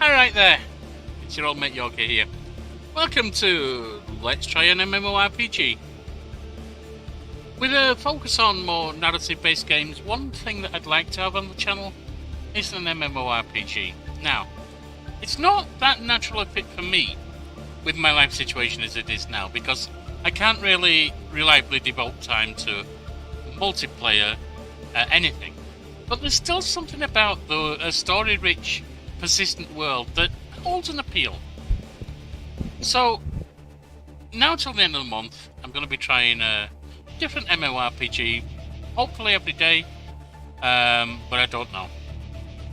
Alright there, it's your old mate Yorkie here. Welcome to Let's Try an MMORPG. With a focus on more narrative-based games, one thing that I'd like to have on the channel is an MMORPG. Now, it's not that natural a fit for me with my life situation as it is now, because I can't really reliably devote time to multiplayer anything. But there's still something about a story-rich, persistent world that holds an appeal. So, now till the end of the month, I'm going to be trying a different MMORPG, hopefully every day, but I don't know.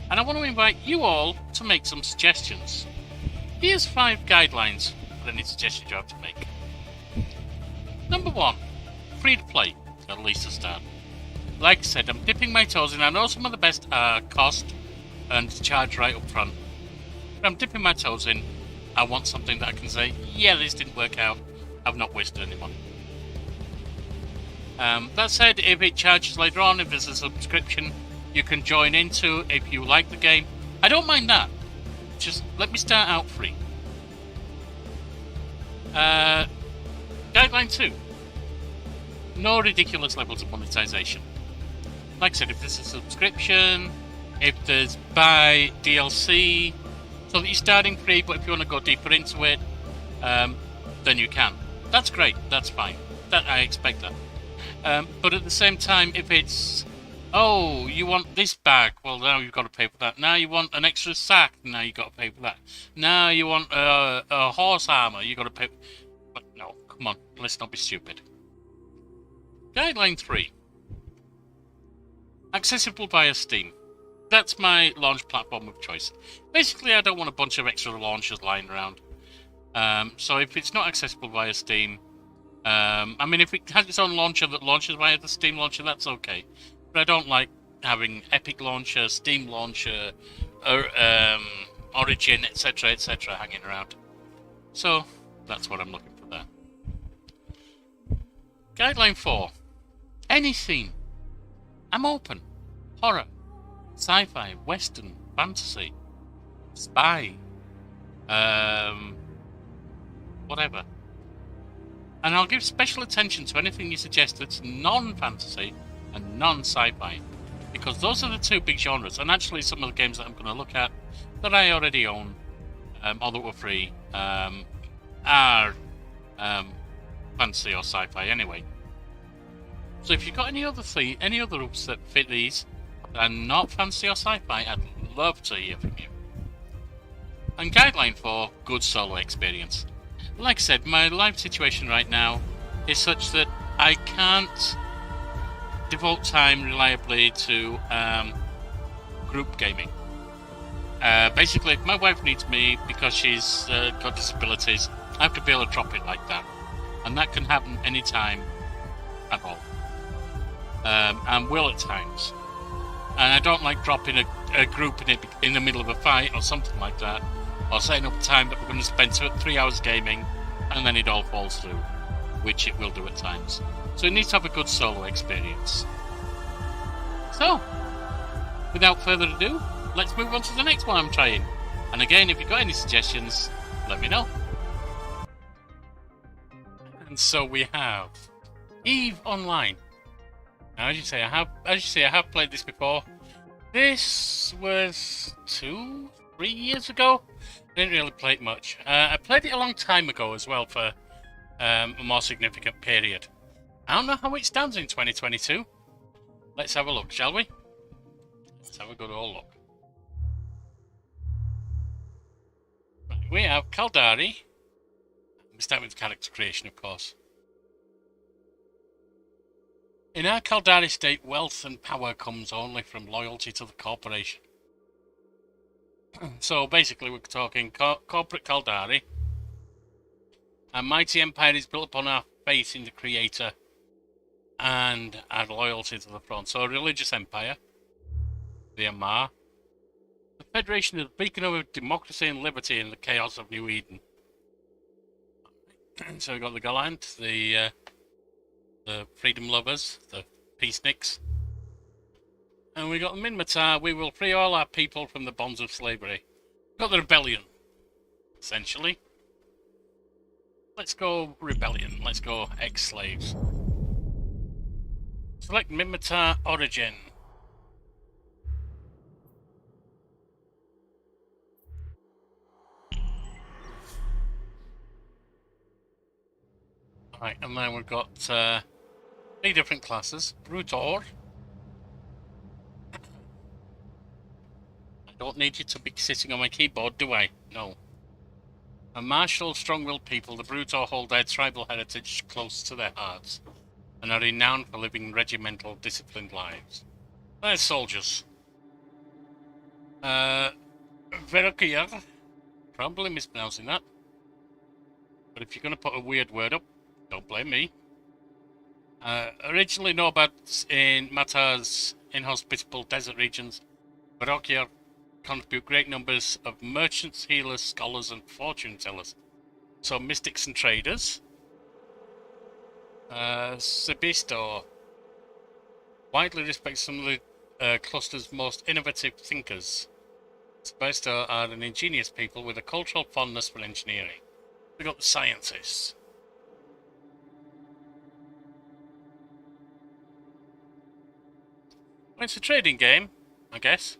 And I want to invite you all to make some suggestions. Here's 5 guidelines for any suggestions you have to make. Number 1, free to play, at least to start. Like I said, I'm dipping my toes in. I know some of the best are cost and charge right up front. But I'm dipping my toes in. I want something that I can say, yeah, this didn't work out. I've not wasted any money. That said, if it charges later on, if there's a subscription you can join into if you like the game, I don't mind that. Just let me start out free. Guideline 2. No ridiculous levels of monetization. Like I said, if there's a subscription, if there's buy DLC, so that you're starting free, but if you want to go deeper into it, then you can. That's great, that's fine. I expect that. But at the same time, if it's, oh, you want this bag, well, now you've got to pay for that. Now you want an extra sack, now you've got to pay for that. Now you want a horse armor, you've got to pay. But no, come on, let's not be stupid. Guideline 3. Accessible via Steam. That's my launch platform of choice. Basically, I don't want a bunch of extra launchers lying around. So if it's not accessible via Steam, I mean, if it has its own launcher that launches via the Steam launcher, that's okay. But I don't like having Epic Launcher, Steam Launcher, Origin, etc., hanging around. So that's what I'm looking for there. Guideline 4. Any theme. I'm open. Horror, sci-fi, western, fantasy, spy, whatever. And I'll give special attention to anything you suggest that's non-fantasy and non-sci-fi, because those are the 2 big genres. And actually, some of the games that I'm going to look at that I already own, or that were free, are fantasy or sci-fi anyway. So if you've got any other groups that fit these and not fantasy or sci-fi, I'd love to hear from you. And guideline 4, good solo experience. Like I said, my life situation right now is such that I can't devote time reliably to group gaming. Basically, if my wife needs me because she's got disabilities, I have to be able to drop it like that. And that can happen anytime at all. And will at times. And I don't like dropping a group in the middle of a fight or something like that, or setting up a time that we're going to spend 3 hours gaming and then it all falls through, which it will do at times. So it needs to have a good solo experience. So, without further ado, let's move on to the next one I'm trying. And again, if you've got any suggestions, let me know. And so we have EVE Online. Now, as you say, I have played this before. This was 2-3 years ago. I didn't really play it much. I played it a long time ago as well for a more significant period. I don't know how it stands in 2022. Let's have a look, shall we? Let's have a good old look. Right, we have Kaldari. We start with character creation, of course. In our Kaldari state, wealth and power comes only from loyalty to the corporation. So basically we're talking corporate Kaldari. Our mighty empire is built upon our faith in the Creator and our loyalty to the throne. So a religious empire, the Amar. The Federation is the beacon of democracy and liberty in the chaos of New Eden. So we've got the Gallant, the freedom lovers, the peaceniks. And we got the Minmatar. We will free all our people from the bonds of slavery. Got the rebellion, essentially. Let's go rebellion. Let's go ex-slaves. Select Mimitar Origin. Right, and then we've got 3 different classes. Brutor. I don't need you to be sitting on my keyboard, do I? No. A martial, strong-willed people, the Brutor hold their tribal heritage close to their hearts and are renowned for living regimental, disciplined lives. They're soldiers. Verokir. Probably mispronouncing that. But if you're going to put a weird word up, don't blame me. Originally nomads in Matar's inhospitable desert regions, Verokir contribute great numbers of merchants, healers, scholars, and fortune tellers. So mystics and traders. Sibisto. Widely respected some of the cluster's most innovative thinkers. Sibisto are an ingenious people with a cultural fondness for engineering. We've got the scientists. Well, it's a trading game, I guess.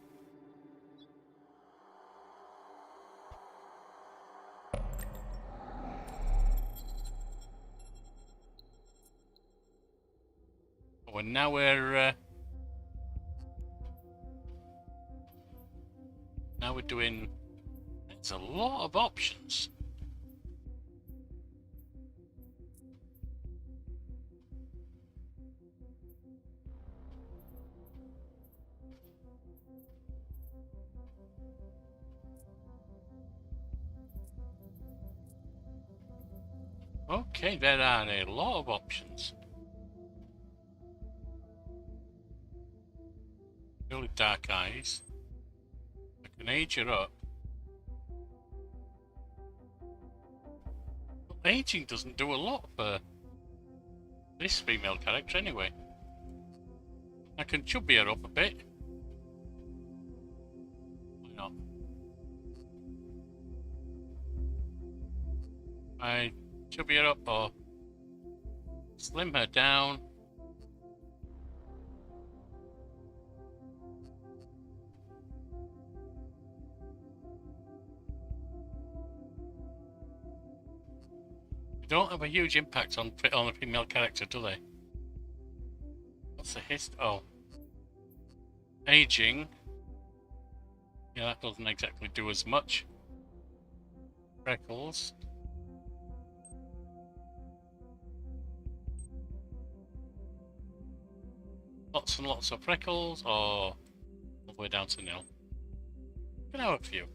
Oh, and now we're doing. It's a lot of options. Okay, there are a lot of options. Really dark eyes. I can age her up. But aging doesn't do a lot for this female character anyway. I can chubby her up a bit. Why not? I chubby her up or slim her down. They don't have a huge impact on a female character, do they? What's the Oh. Aging. Yeah, that doesn't exactly do as much. Freckles. Lots and lots of freckles, or all the way down to nil. You can have a few.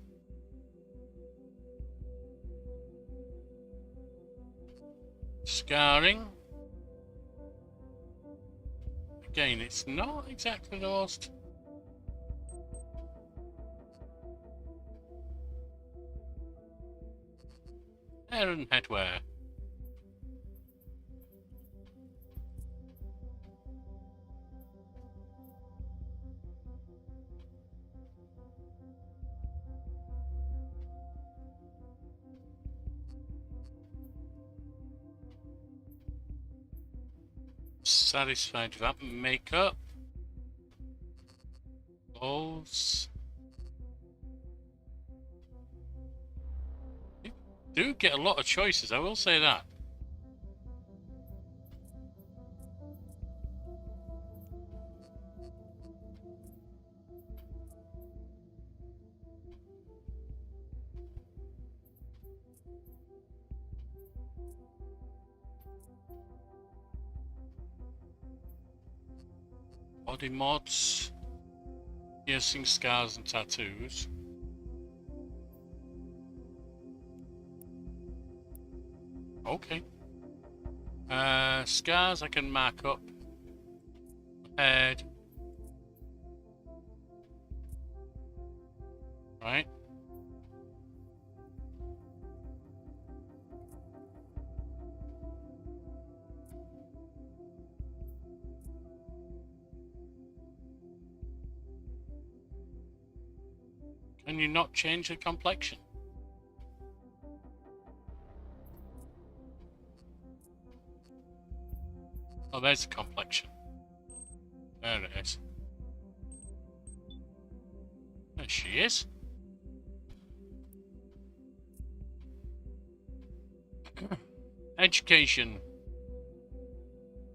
Scarring. Again, it's not exactly the most. Hair and headwear. Satisfied with that makeup. Clothes. You do get a lot of choices, I will say that. Body mods, piercing, scars and tattoos. Okay. Scars I can mark up. Head. Right. Can you not change the complexion? Oh, there's the complexion. There it is. There she is. Education.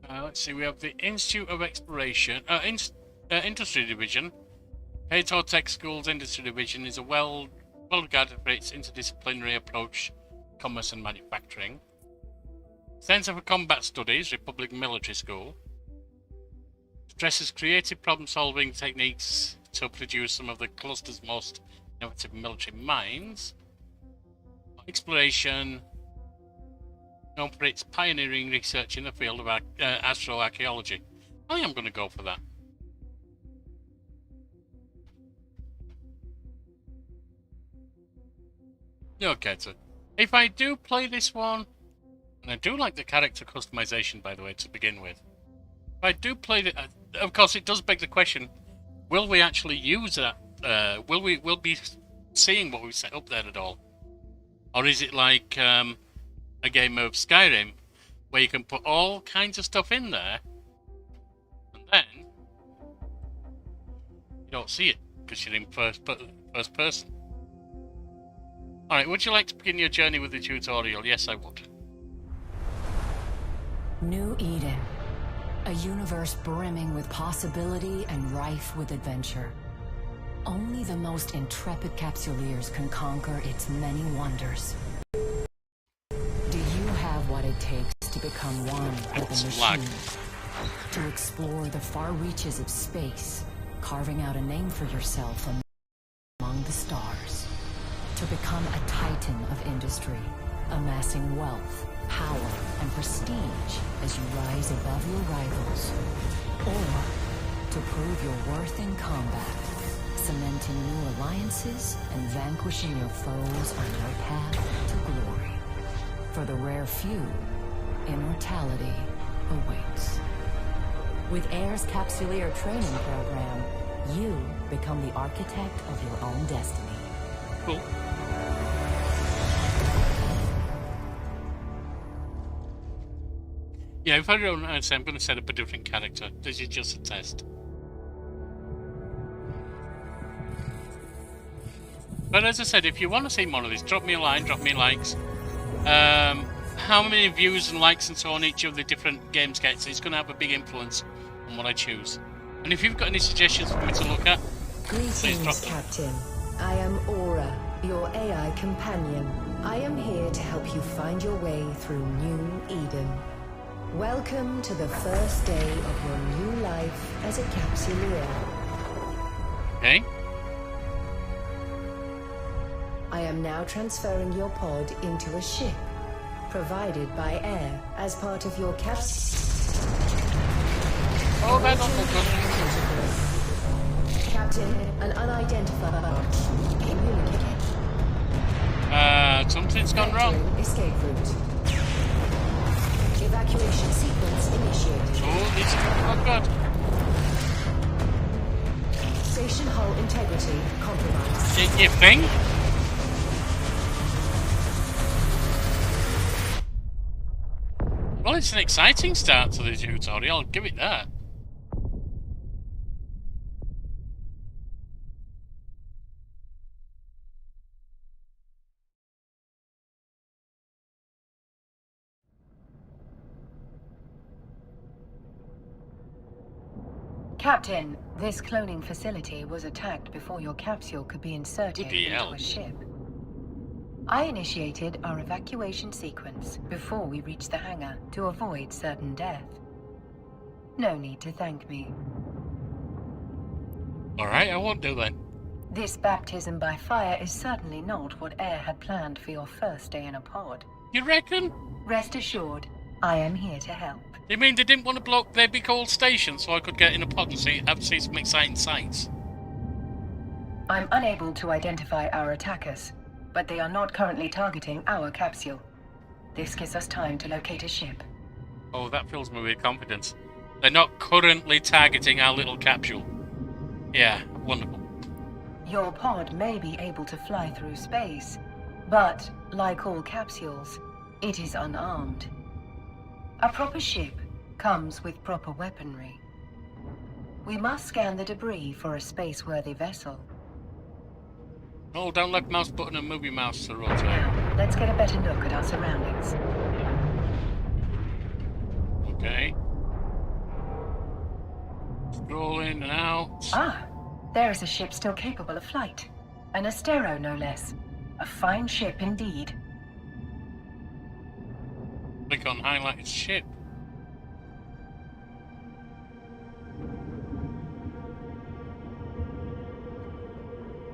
Let's see, we have the Institute of Exploration, Industry Division. Hator Tech School's Industry Division is a well regarded for its interdisciplinary approach to commerce and manufacturing. Center for Combat Studies, Republic Military School, stresses creative problem-solving techniques to produce some of the cluster's most innovative military minds. Exploration, known for its pioneering research in the field of astroarchaeology. I am going to go for that. Okay, so if I do play this one, and I do like the character customization, by the way, to begin with. If I do play it, of course, it does beg the question: will we actually use that? Will we be seeing what we've set up there at all, or is it like a game of Skyrim, where you can put all kinds of stuff in there, and then you don't see it because you're in first person? All right, would you like to begin your journey with the tutorial? Yes, I would. New Eden, a universe brimming with possibility and rife with adventure. Only the most intrepid capsuleers can conquer its many wonders. Do you have what it takes to become one with the machine? To explore the far reaches of space, carving out a name for yourself among the stars. To become a titan of industry, amassing wealth, power, and prestige as you rise above your rivals. Or to prove your worth in combat, cementing new alliances and vanquishing your foes on your path to glory. For the rare few, immortality awaits. With AIR's Capsuleer training program, you become the architect of your own destiny. Cool. Yeah, if I don't understand, I'm going to set up a different character. This is just a test. But as I said, if you want to see more of this, drop me a line, drop me likes. How many views and likes and so on each of the different games gets, it's going to have a big influence on what I choose. And if you've got any suggestions for me to look at, please drop them. Captain. I am Aura, your AI companion. I am here to help you find your way through New Eden. Welcome to the first day of your new life as a Capsuleer. Okay. I am now transferring your pod into a ship, provided by AIR as part of your Oh, that's not good. Captain, an unidentified communicator. Something's gone wrong. Escape route. Evacuation sequence initiated. Oh, this is not good. Station hull integrity compromised. You think? Well, it's an exciting start to the tutorial, I'll give it that. Captain, this cloning facility was attacked before your capsule could be inserted into a ship. I initiated our evacuation sequence before we reached the hangar to avoid certain death. No need to thank me. Alright, I won't do that. This baptism by fire is certainly not what AIR had planned for your first day in a pod. You reckon? Rest assured, I am here to help. You mean they didn't want to block their big old station so I could get in a pod and see some exciting sights? I'm unable to identify our attackers, but they are not currently targeting our capsule. This gives us time to locate a ship. Oh, that fills me with confidence. They're not currently targeting our little capsule. Yeah, wonderful. Your pod may be able to fly through space, but, like all capsules, it is unarmed. A proper ship comes with proper weaponry. We must scan the debris for a space-worthy vessel. Hold down left mouse button and move your mouse to rotate. Now, let's get a better look at our surroundings. Okay. Scroll in and out. Ah, there is a ship still capable of flight. An Astero, no less. A fine ship indeed. Click on highlighted ship.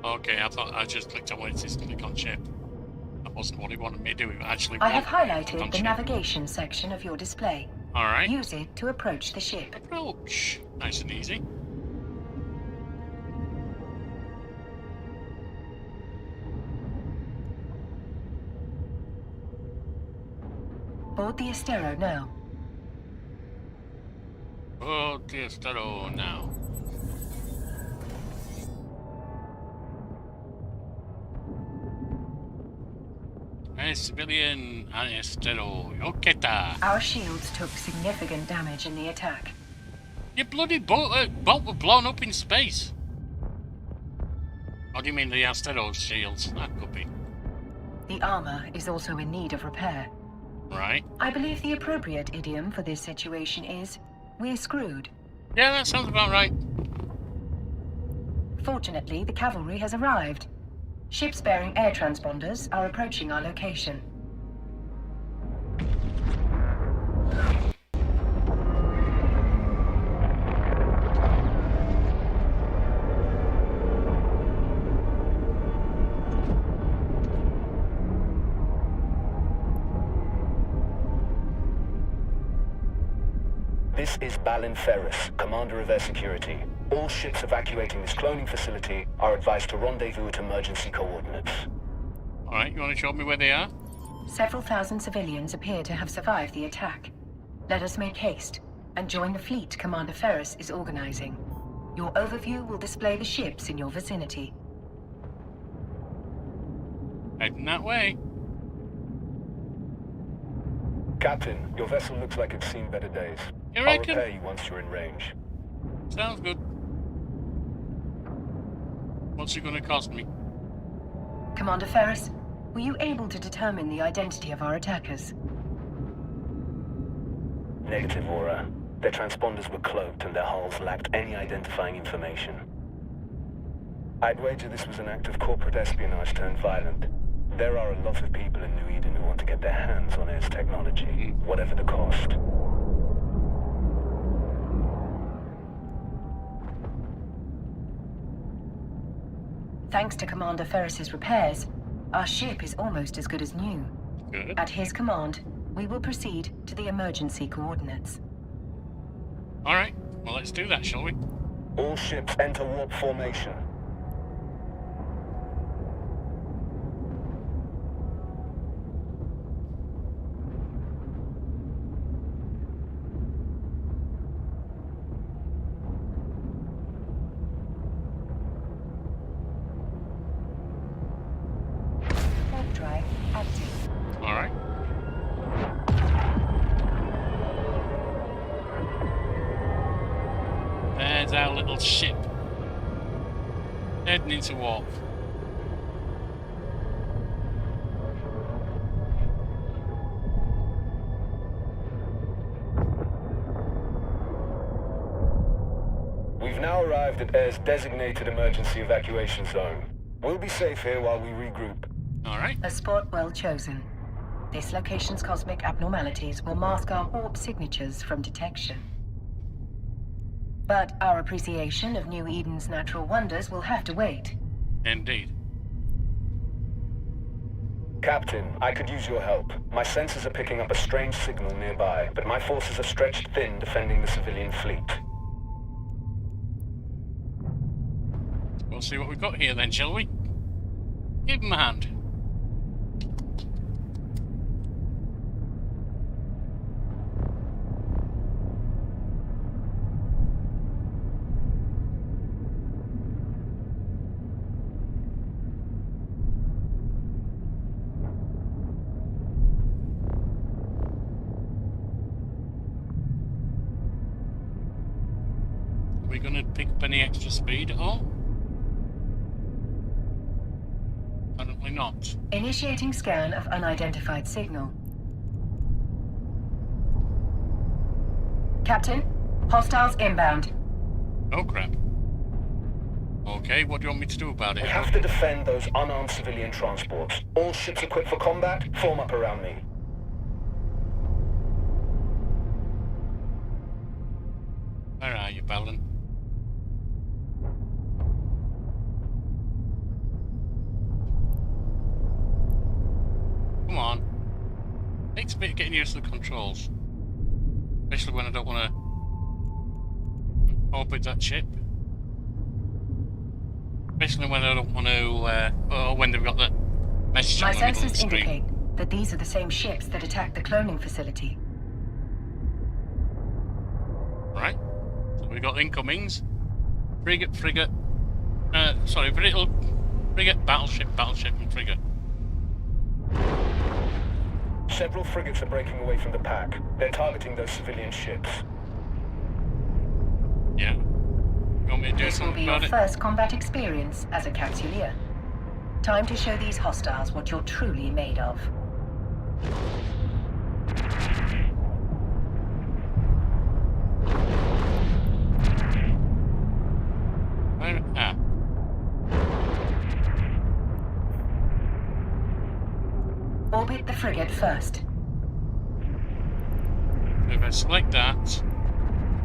Okay, I thought I just clicked on where it says click on ship. That wasn't what he wanted me to do. It actually I have wanted me to highlighted click on the ship. navigation section of your display. Alright. Use it to approach the ship. Approach. Nice and easy. Board the Astero now. Oh, dear Staro now. Hey, civilian, Anestero, Yoketa. Our shields took significant damage in the attack. Your bloody boat was blown up in space. Or do you mean the Astero's shields? That could be. The armor is also in need of repair. Right. I believe the appropriate idiom for this situation is, we're screwed. Yeah, that sounds about right. Fortunately, the cavalry has arrived. Ships bearing air transponders are approaching our location. This is Balin Ferris, Commander of Air Security. All ships evacuating this cloning facility are advised to rendezvous at emergency coordinates. Alright, you want to show me where they are? Several thousand civilians appear to have survived the attack. Let us make haste and join the fleet Commander Ferris is organizing. Your overview will display the ships in your vicinity. Heading that way. Captain, your vessel looks like it's seen better days. You I'll reckon? repair you once you're in range. Sounds good. What's it going to cost me? Commander Ferris, were you able to determine the identity of our attackers? Negative, Aura. Their transponders were cloaked and their hulls lacked any identifying information. I'd wager this was an act of corporate espionage turned violent. There are a lot of people in New Eden who want to get their hands on Air's technology, whatever the cost. Thanks to Commander Ferris's repairs, our ship is almost as good as new. Good. At his command, we will proceed to the emergency coordinates. Alright, well let's do that, shall we? All ships enter warp formation. Warp drive active. Alright. There's our little ship. Heading into warp. We've now arrived at Air's designated emergency evacuation zone. We'll be safe here while we regroup. Alright. A spot well chosen. This location's cosmic abnormalities will mask our warp signatures from detection. But our appreciation of New Eden's natural wonders will have to wait. Indeed. Captain, I could use your help. My sensors are picking up a strange signal nearby, but my forces are stretched thin defending the civilian fleet. We'll see what we've got here then, shall we? Give him a hand. gonna pick up any extra speed at all? Apparently not. Initiating scan of unidentified signal. Captain, hostiles inbound. Oh crap. Okay, what do you want me to do about it? We have to defend those unarmed civilian transports. All ships equipped for combat, form up around me. Where are you, Balin? Come on. Takes a bit of getting used to the controls. Especially when I don't want to orbit that ship. Especially when I don't want to, or when they've got the message My on the middle of the sensors screen. indicate that these are the same ships that attacked the cloning facility. Right. So we've got incomings. Frigate, battleship, and frigate. Several frigates are breaking away from the pack. They're targeting those civilian ships. Yeah. You want me to do This will something be your about it? first combat experience as a capsuleer. Time to show these hostiles what you're truly made of. Where? Ah. Orbit the frigate first. So if I select that,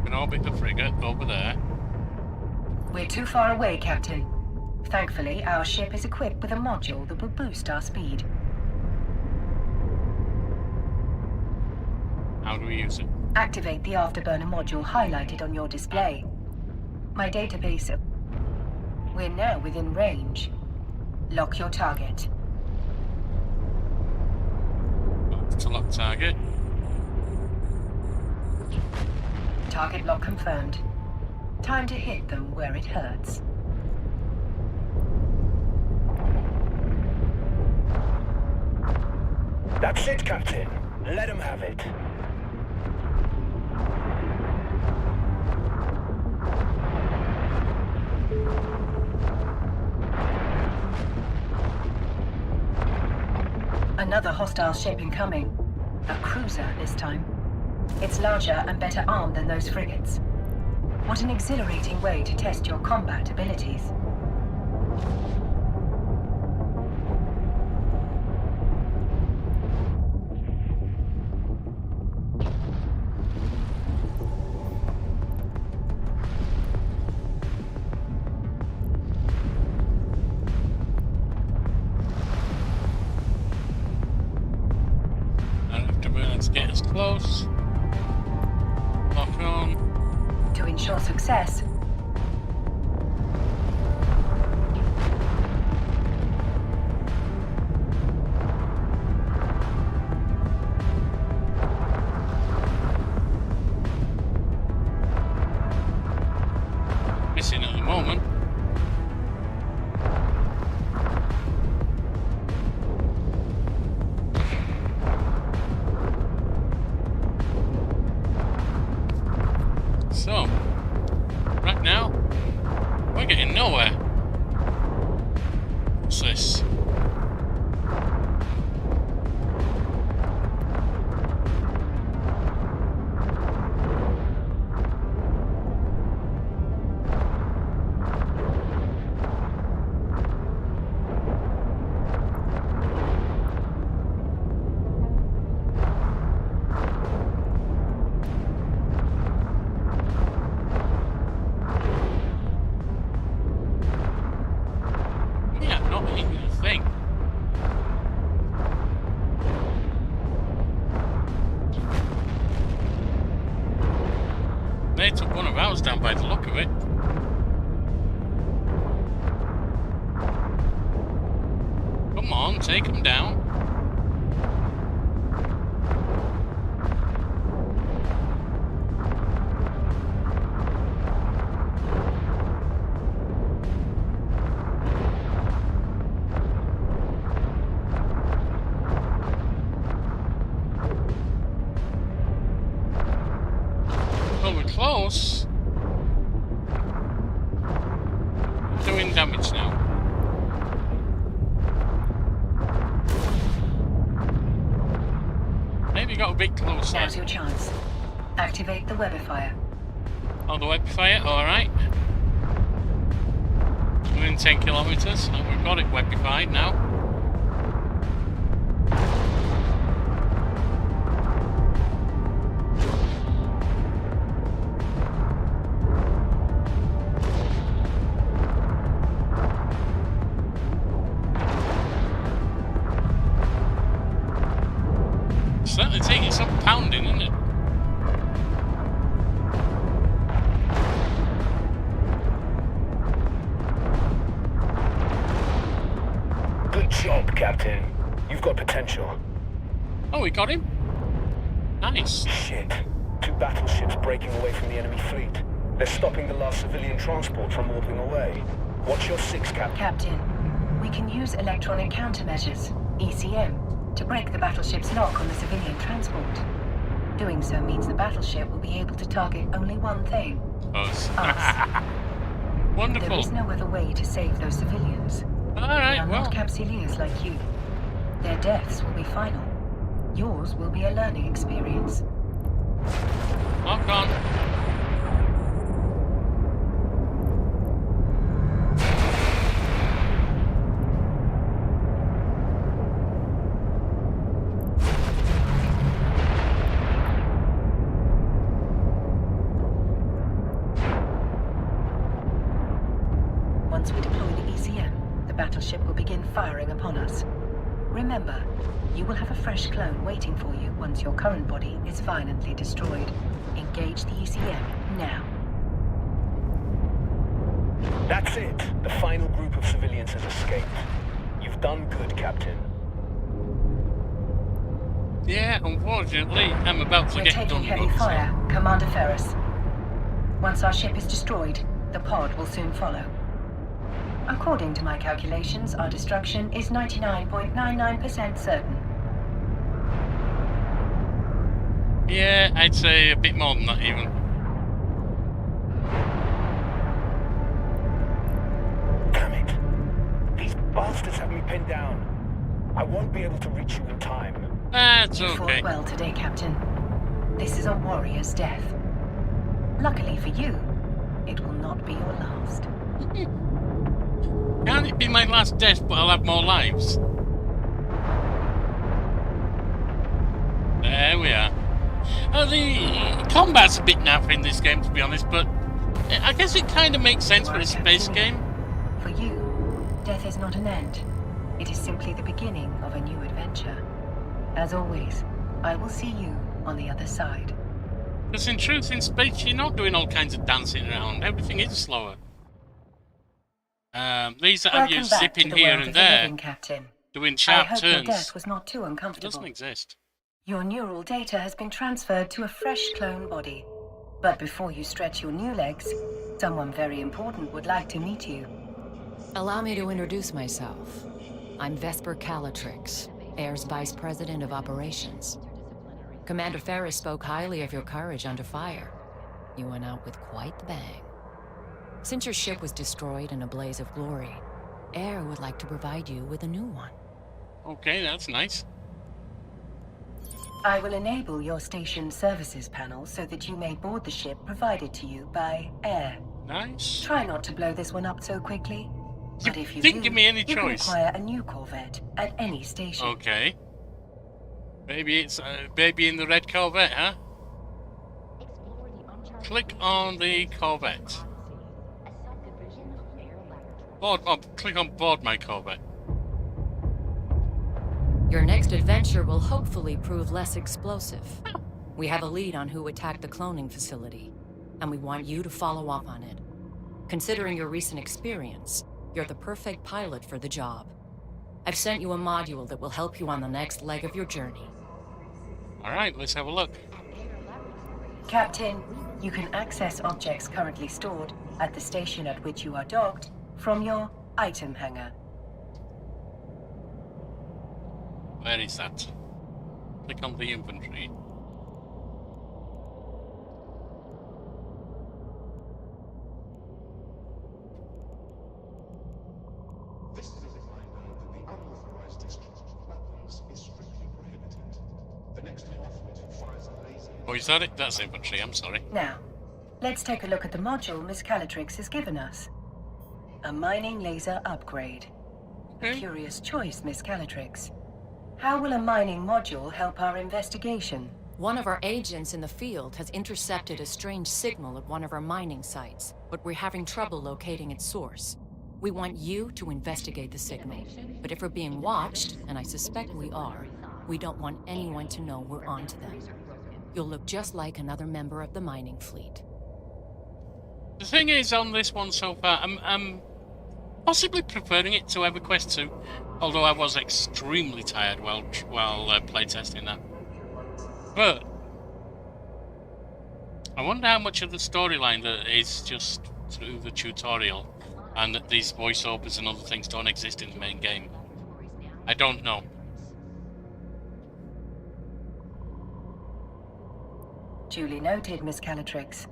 I can orbit the frigate over there. We're too far away, Captain. Thankfully, our ship is equipped with a module that will boost our speed. How do we use it? Activate the afterburner module highlighted on your display. My database of... We're now within range. Lock your target. To lock target. Target lock confirmed. Time to hit them where it hurts. That's it, Captain. Let them have it. Another hostile ship incoming. A cruiser this time. It's larger and better armed than those frigates. What an exhilarating way to test your combat abilities. And afterwards, get us close. Lock on. To ensure success, Missing at the moment. So, right now, we're getting nowhere. What's this? Yeah, not hitting a thing. They took one of ours down by the look of it. Come on, take them down. Well, we're close. What's Now's that? your chance. Activate the webifier. Oh, the webifier? Alright. Within 10 kilometers. And we've got it webified now. Certainly taking some pounding, isn't it? Good job, Captain. You've got potential. Oh, we got him? Nice. Shit. 2 battleships breaking away from the enemy fleet. They're stopping the last civilian transport from warping away. What's your 6, Captain? Captain, we can use electronic countermeasures, ECM, to break the battleship's lock on the civilian transport. Doing so means the battleship will be able to target only one thing. Us. Us. Wonderful. There is no other way to save those civilians. They Alright, are well. not capsuleers like you. Their deaths will be final. Yours will be a learning experience. Lock on. Once we deploy the ECM, the battleship will begin firing upon us. Remember, you will have a fresh clone waiting for you once your current body is violently destroyed. Engage the ECM now. That's it. The final group of civilians has escaped. You've done good, Captain. Yeah, unfortunately, I'm about to We're get taking done. heavy fire, Commander Ferris. Once our ship is destroyed, the pod will soon follow. According to my calculations, our destruction is 99.99% certain. Yeah, I'd say a bit more than that even. Damn it. These bastards have me pinned down. I won't be able to reach you in time. That's You okay. fought well today, Captain. This is a warrior's death. Luckily for you, it will not be your last. Can't it be my last death, but I'll have more lives? There we are. Oh, the combat's a bit naff in this game, to be honest, but I guess it kind of makes sense for a space game. For you, death is not an end. It is simply the beginning of a new adventure. As always, I will see you on the other side. Because in truth, in space, you're not doing all kinds of dancing around. Everything is slower. These that have you Welcome back to zipping the here world and of the there, living, Captain. doing I sharp hope your turns. death was not too It uncomfortable. doesn't exist. Your neural data has been transferred to a fresh clone body. But before you stretch your new legs, someone very important would like to meet you. Allow me to introduce myself. I'm Vesper Calatrix, Air's Vice President of Operations. Commander Ferris spoke highly of your courage under fire. You went out with quite the bang. Since your ship was destroyed in a blaze of glory, Air would like to provide you with a new one. Okay, that's nice. I will enable your station services panel so that you may board the ship provided to you by Air. Nice. Try not to blow this one up so quickly. But if you didn't do, give me any you can choice. acquire a new Corvette at any station. Okay. Maybe it's baby in the red Corvette, huh? Click on the Corvette. Click on board my Corvette. Your next adventure will hopefully prove less explosive. We have a lead on who attacked the cloning facility, and we want you to follow up on it. Considering your recent experience, you're the perfect pilot for the job. I've sent you a module that will help you on the next leg of your journey. Alright, let's have a look. Captain, you can access objects currently stored at the station at which you are docked from your item hangar. Where is that? Click on the inventory. This is a reminder that the unauthorized discharge of weapons is strictly prohibited. The next half fires Oh, is that it? That's infantry, I'm sorry. Now, let's take a look at the module Miss Calatrix has given us. A mining laser upgrade. A curious choice, Miss Calatrix. How will a mining module help our investigation? One of our agents in the field has intercepted a strange signal at one of our mining sites, but we're having trouble locating its source. We want you to investigate the signal. But if we're being watched, and I suspect we are, we don't want anyone to know we're onto them. You'll look just like another member of the mining fleet. The thing is, on this one so far, I'm possibly preferring it to Everquest II, although I was extremely tired while playtesting that. But I wonder how much of the storyline that is just through the tutorial, and that these voiceovers and other things don't exist in the main game. I don't know. Duly noted, Miss Calatrix.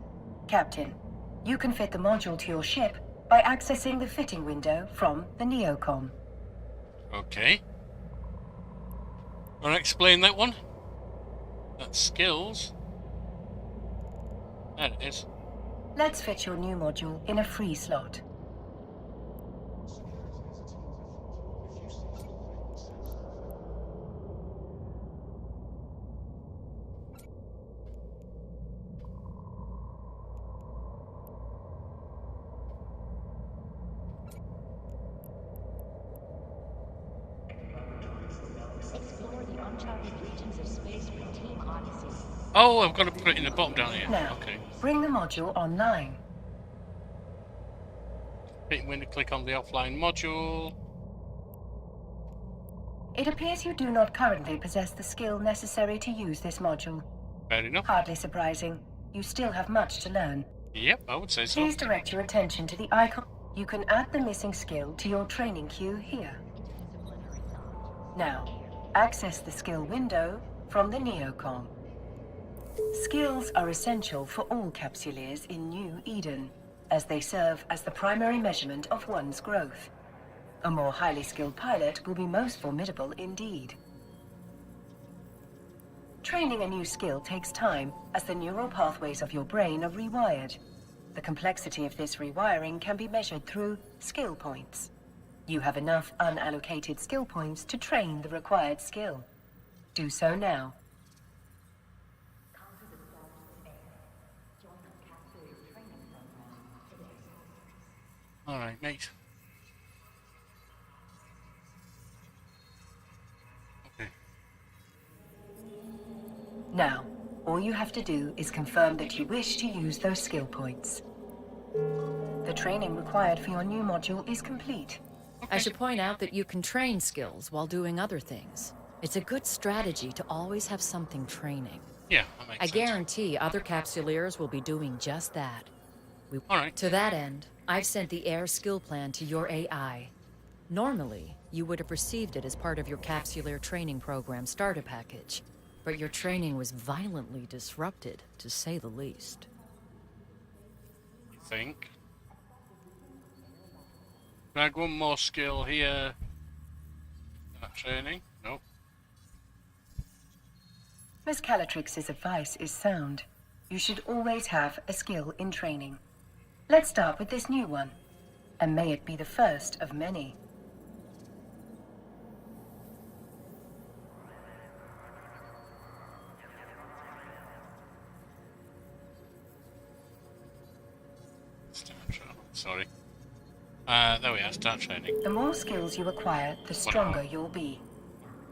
Captain, you can fit the module to your ship by accessing the fitting window from the neocom. Okay. Wanna explain that one? That's skills. There it is. Let's fit your new module in a free slot. Explore the uncharted regions of space with Team Odyssey. Oh, I've got to put it in the bottom down here. Now, Okay. bring the module online. When you click on the offline module. It appears you do not currently possess the skill necessary to use this module. Fair enough. Hardly surprising. You still have much to learn. Yep, I would say so. Please direct your attention to the icon. You can add the missing skill to your training queue here. Now, access the skill window from the neocom. Skills are essential for all capsuleers in New Eden, as they serve as the primary measurement of one's growth. A more highly skilled pilot will be most formidable indeed. Training a new skill takes time, as the neural pathways of your brain are rewired. The complexity of this rewiring can be measured through skill points. You have enough unallocated skill points to train the required skill. Do so now. Alright, mate. Okay. Now, all you have to do is confirm that you wish to use those skill points. The training required for your new module is complete. I should point out that you can train skills while doing other things. It's a good strategy to always have something training. Yeah, that makes I sense. guarantee other capsuleers will be doing just that. Alright. To that end, I've sent the air skill plan to your AI. Normally, you would have received it as part of your capsuleer training program starter package, but your training was violently disrupted, to say the least. You think? Drag one more skill here. That training? Nope. Miss Calatrix's advice is sound. You should always have a skill in training. Let's start with this new one, and may it be the first of many. Start training. Sorry. There we are, start training. The more skills you acquire, the stronger you'll be.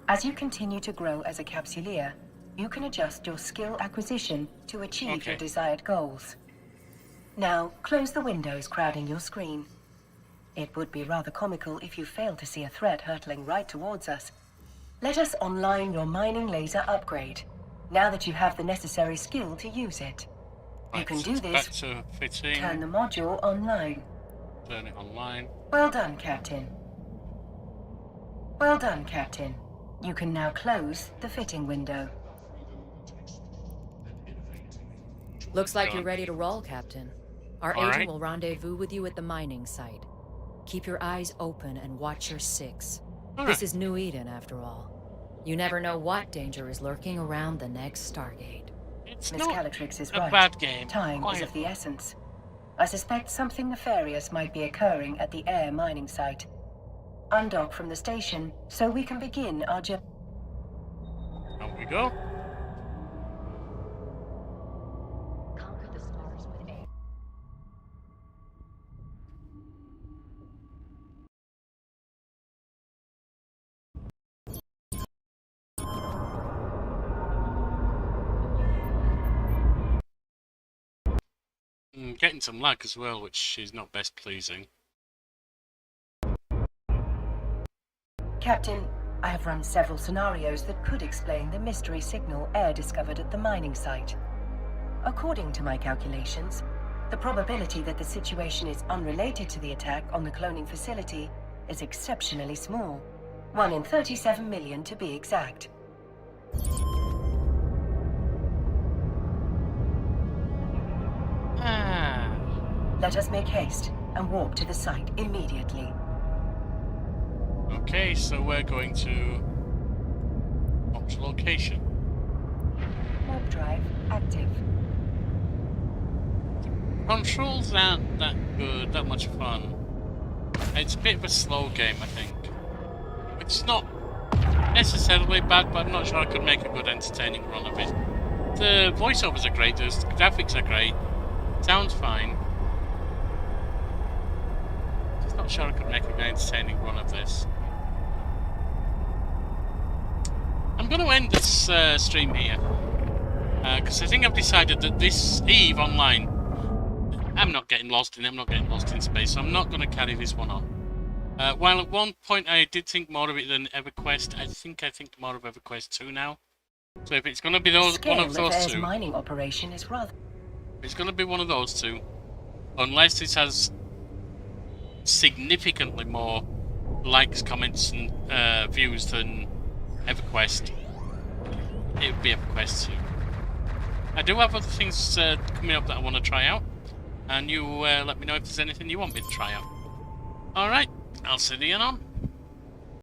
As you continue to grow as a capsuleer, you can adjust your skill acquisition to achieve your desired goals. Now, close the windows crowding your screen. It would be rather comical if you failed to see a threat hurtling right towards us. Let us online your mining laser upgrade, now that you have the necessary skill to use it. You can do Back this. to fitting. Turn the module online. Turn it online. Well done, Captain. Well done, Captain. You can now close the fitting window. Looks like you're ready to roll, Captain. Our All agent right. will rendezvous with you at the mining site. Keep your eyes open and watch your six. All This right. is New Eden, after all. You never know what danger is lurking around the next Stargate. It's Miss not Calatrix is a right. bad game. Time is of the essence. I suspect something nefarious might be occurring at the air mining site. Undock from the station so we can begin our journey. Out we go. Conquer the stars with air. Getting some lag as well, which is not best pleasing. Captain, I have run several scenarios that could explain the mystery signal Air discovered at the mining site. According to my calculations, the probability that the situation is unrelated to the attack on the cloning facility is exceptionally small. 1 in 37 million to be exact. Let us make haste and walk to the site immediately. Okay, so we're going to opt location. Warp drive active. Controls aren't that good, that much fun. It's a bit of a slow game, I think. It's not necessarily bad, but I'm not sure I could make a good entertaining run of it. The voiceovers are great, the graphics are great, sounds fine. Just not sure I could make a good entertaining run of this. I'm going to end this stream here, because I think I've decided that this EVE Online, I'm not getting lost in it, I'm not getting lost in space, so I'm not going to carry this one on. While at one point I did think more of it than EverQuest, I think more of EverQuest II now. So if it's going to be one of those two, mining operation is rather. It's going to be one of those two, unless it has significantly more likes, comments, and views than EverQuest. It would be EverQuest 2. I do have other things coming up that I want to try out, and you let me know if there's anything you want me to try out. Alright, I'll see you on.